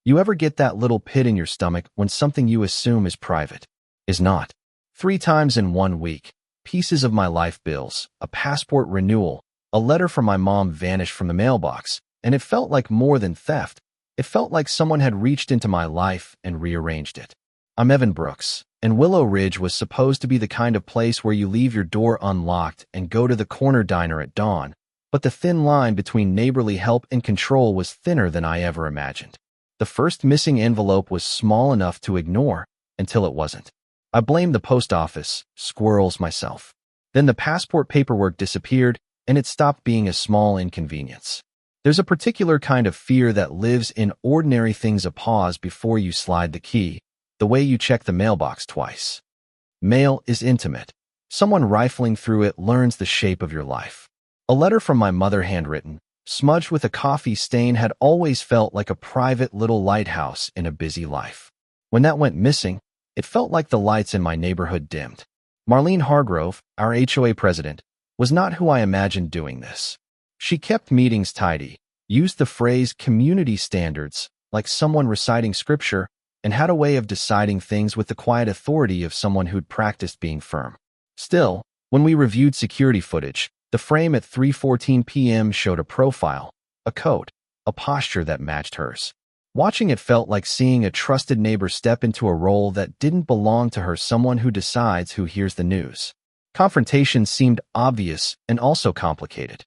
You ever get that little pit in your stomach when something you assume is private is not? 3 times in 1 week, pieces of my life bills, a passport renewal, a letter from my mom vanished from the mailbox, and it felt like more than theft. It felt like someone had reached into my life and rearranged it. I'm Evan Brooks, and Willow Ridge was supposed to be the kind of place where you leave your door unlocked and go to the corner diner at dawn, but the thin line between neighborly help and control was thinner than I ever imagined. The first missing envelope was small enough to ignore until it wasn't. I blamed the post office, squirrels myself. Then the passport paperwork disappeared, and it stopped being a small inconvenience. There's a particular kind of fear that lives in ordinary things. A pause before you slide the key, the way you check the mailbox twice. Mail is intimate. Someone rifling through it learns the shape of your life. A letter from my mother, handwritten, smudged with a coffee stain, had always felt like a private little lighthouse in a busy life. When that went missing, it felt like the lights in my neighborhood dimmed. Marlene Hargrove, our HOA president, was not who I imagined doing this. She kept meetings tidy, used the phrase community standards like someone reciting scripture, and had a way of deciding things with the quiet authority of someone who'd practiced being firm. Still, when we reviewed security footage, the frame at 3:14 p.m. showed a profile, a coat, a posture that matched hers. Watching it felt like seeing a trusted neighbor step into a role that didn't belong to her, someone who decides who hears the news. Confrontation seemed obvious and also complicated.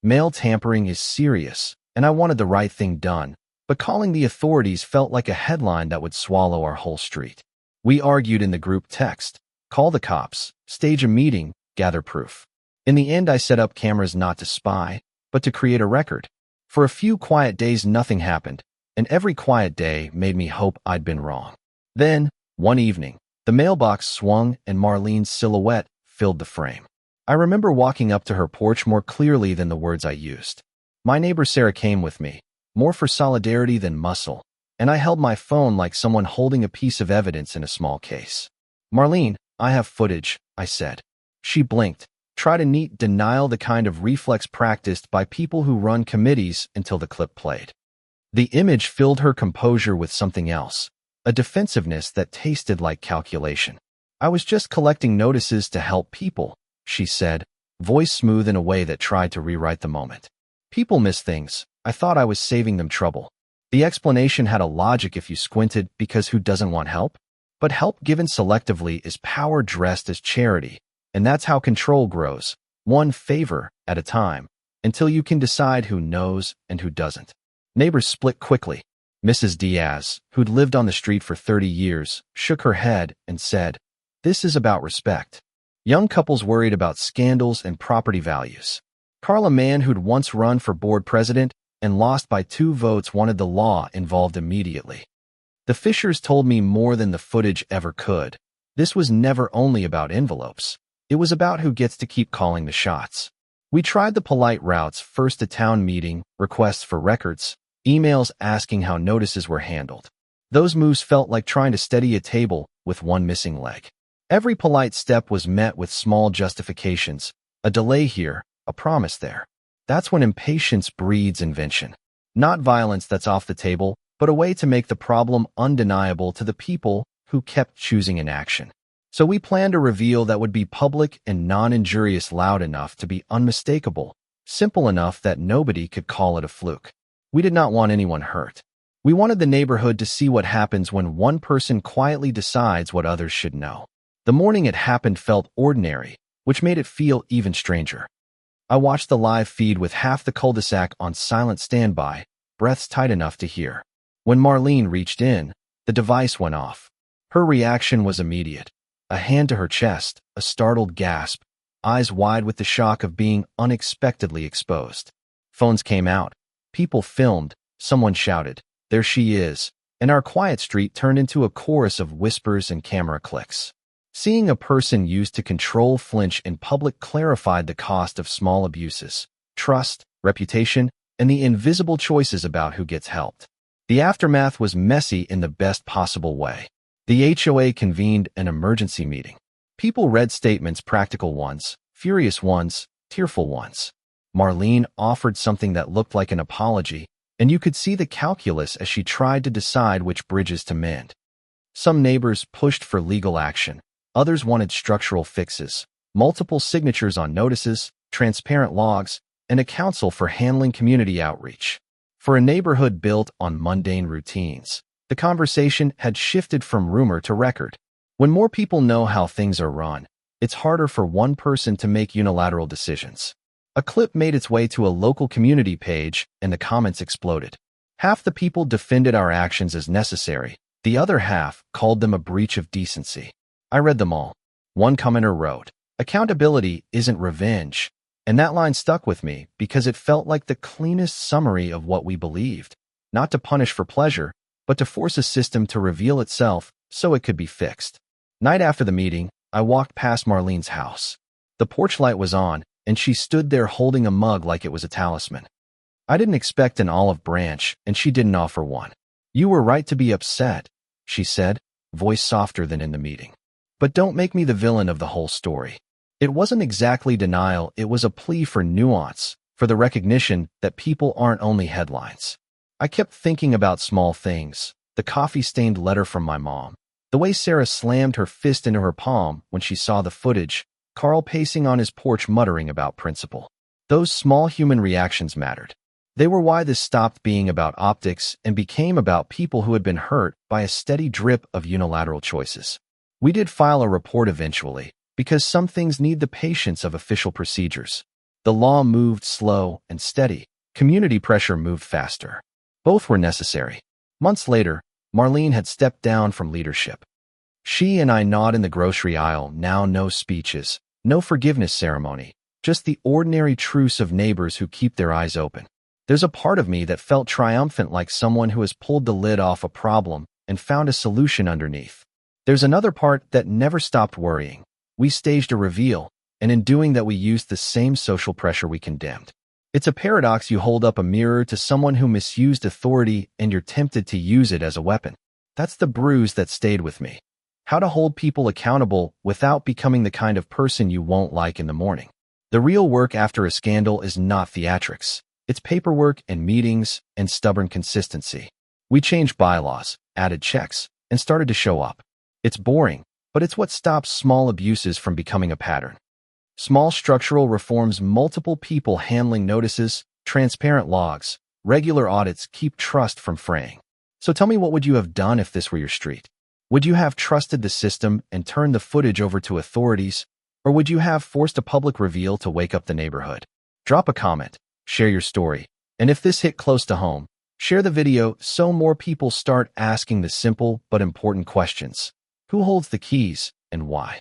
Mail tampering is serious, and I wanted the right thing done, but calling the authorities felt like a headline that would swallow our whole street. We argued in the group text, call the cops, stage a meeting, gather proof. In the end, I set up cameras not to spy, but to create a record. For a few quiet days, nothing happened, and every quiet day made me hope I'd been wrong. Then, one evening, the mailbox swung and Marlene's silhouette filled the frame. I remember walking up to her porch more clearly than the words I used. My neighbor Sarah came with me, more for solidarity than muscle, and I held my phone like someone holding a piece of evidence in a small case. Marlene, I have footage, I said. She blinked, tried a neat denial, the kind of reflex practiced by people who run committees, until the clip played. The image filled her composure with something else, a defensiveness that tasted like calculation. I was just collecting notices to help people, she said, voice smooth in a way that tried to rewrite the moment. People miss things. I thought I was saving them trouble. The explanation had a logic if you squinted, because who doesn't want help? But help given selectively is power dressed as charity, and that's how control grows, one favor at a time, until you can decide who knows and who doesn't. Neighbors split quickly. Mrs. Diaz, who'd lived on the street for 30 years, shook her head and said, "This is about respect." Young couples worried about scandals and property values. Carl, a man who'd once run for board president and lost by 2 votes, wanted the law involved immediately. The Fishers told me more than the footage ever could. This was never only about envelopes. It was about who gets to keep calling the shots. We tried the polite routes: first a town meeting, requests for records, emails asking how notices were handled. Those moves felt like trying to steady a table with one missing leg. Every polite step was met with small justifications, a delay here, a promise there. That's when impatience breeds invention. Not violence that's off the table, but a way to make the problem undeniable to the people who kept choosing inaction. So we planned a reveal that would be public and non-injurious, loud enough to be unmistakable, simple enough that nobody could call it a fluke. We did not want anyone hurt. We wanted the neighborhood to see what happens when one person quietly decides what others should know. The morning it happened felt ordinary, which made it feel even stranger. I watched the live feed with half the cul-de-sac on silent standby, breaths tight enough to hear. When Marlene reached in, the device went off. Her reaction was immediate. A hand to her chest, a startled gasp, eyes wide with the shock of being unexpectedly exposed. Phones came out. People filmed. Someone shouted, "There she is," and our quiet street turned into a chorus of whispers and camera clicks. Seeing a person used to control flinch in public clarified the cost of small abuses, trust, reputation, and the invisible choices about who gets helped. The aftermath was messy in the best possible way. The HOA convened an emergency meeting. People read statements, practical ones, furious ones, tearful ones. Marlene offered something that looked like an apology, and you could see the calculus as she tried to decide which bridges to mend. Some neighbors pushed for legal action. Others wanted structural fixes, multiple signatures on notices, transparent logs, and a council for handling community outreach. For a neighborhood built on mundane routines, the conversation had shifted from rumor to record. When more people know how things are run, it's harder for one person to make unilateral decisions. A clip made its way to a local community page, and the comments exploded. Half the people defended our actions as necessary. The other half called them a breach of decency. I read them all. One commenter wrote, "Accountability isn't revenge." And that line stuck with me because it felt like the cleanest summary of what we believed. Not to punish for pleasure, but to force a system to reveal itself so it could be fixed. Night after the meeting, I walked past Marlene's house. The porch light was on, and she stood there holding a mug like it was a talisman. I didn't expect an olive branch, and she didn't offer one. "You were right to be upset," she said, voice softer than in the meeting. "But don't make me the villain of the whole story." It wasn't exactly denial, it was a plea for nuance, for the recognition that people aren't only headlines. I kept thinking about small things, the coffee-stained letter from my mom, the way Sarah slammed her fist into her palm when she saw the footage, Carl pacing on his porch muttering about principle. Those small human reactions mattered. They were why this stopped being about optics and became about people who had been hurt by a steady drip of unilateral choices. We did file a report eventually, because some things need the patience of official procedures. The law moved slow and steady. Community pressure moved faster. Both were necessary. Months later, Marlene had stepped down from leadership. She and I gnawed in the grocery aisle, now no speeches, no forgiveness ceremony, just the ordinary truce of neighbors who keep their eyes open. There's a part of me that felt triumphant, like someone who has pulled the lid off a problem and found a solution underneath. There's another part that never stopped worrying. We staged a reveal, and in doing that we used the same social pressure we condemned. It's a paradox. You hold up a mirror to someone who misused authority and you're tempted to use it as a weapon. That's the bruise that stayed with me. How to hold people accountable without becoming the kind of person you won't like in the morning. The real work after a scandal is not theatrics. It's paperwork and meetings and stubborn consistency. We changed bylaws, added checks, and started to show up. It's boring, but it's what stops small abuses from becoming a pattern. Small structural reforms, multiple people handling notices, transparent logs, regular audits keep trust from fraying. So tell me, what would you have done if this were your street? Would you have trusted the system and turned the footage over to authorities, or would you have forced a public reveal to wake up the neighborhood? Drop a comment, share your story, and if this hit close to home, share the video so more people start asking the simple but important questions. Who holds the keys and why?